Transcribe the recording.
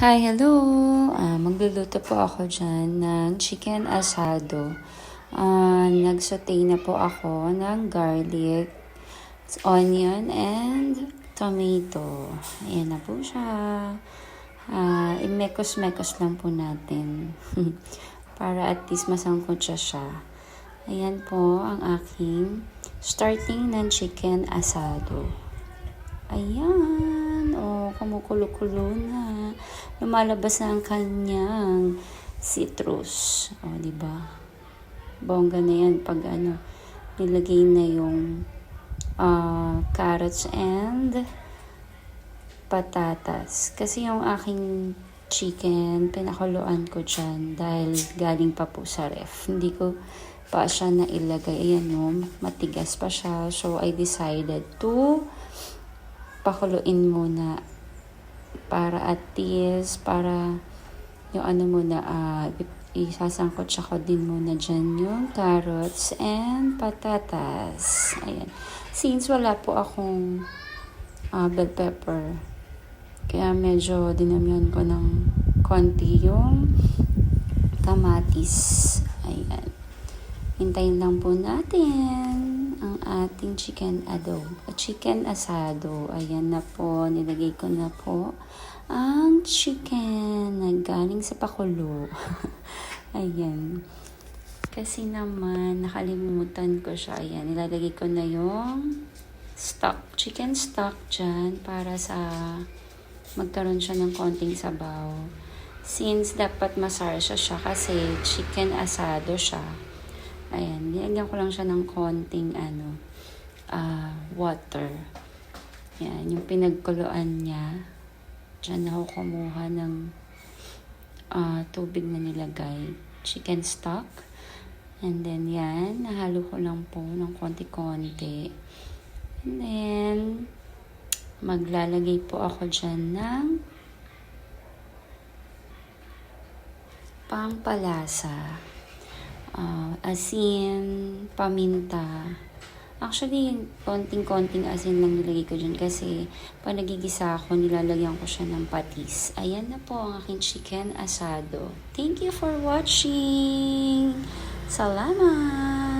Hi, hello! Magluluto po ako dyan ng chicken asado. Nagsaute na po ako ng garlic, onion, and tomato. Ayan na po siya. Imekos-mekos lang po natin. Para at least masangkot siya. Ayan po ang aking starting ng chicken asado. Ayan. Kumukulo-kulo na. Lumalabas na ang kanyang citrus. Diba? Bongga na yan pag nilagay na yung carrots and patatas. Kasi yung aking chicken, pinakuluan ko dyan dahil galing pa po sa ref. Hindi ko pa siya nailagay. Ayan matigas pa siya. So, I decided to pakuluin muna para at least, para yung muna, isasangkot siya ko din muna dyan yung carrots and patatas. Ayan. Since wala po akong bell pepper, kaya medyo dinamihan ko ng konti yung kamatis. Ayan. Hintayin lang po natin ang ating chicken asado. Ayan na po, nilagay ko na po ang chicken na galing sa pakulo. Ayan. Kasi naman, nakalimutan ko siya. Ayan, nilalagay ko na yung chicken stock dyan para sa magkaroon siya ng konting sabaw. Since dapat masarsya siya kasi chicken asado siya. Ayan, nilagyan ko lang siya ng konting water. Ayan, yung pinagkuluan niya. Diyan ako kumuha ng tubig na nilagay. Chicken stock. And then yan, nahalo ko lang po ng konti-konti. And then, maglalagay po ako dyan ng pampalasa. Asin, paminta. Actually, konting-konting asin lang nilagay ko dyan kasi pag nagigisa ako, nilalagyan ko siya ng patis. Ayan na po ang aking chicken asado. Thank you for watching! Salamat!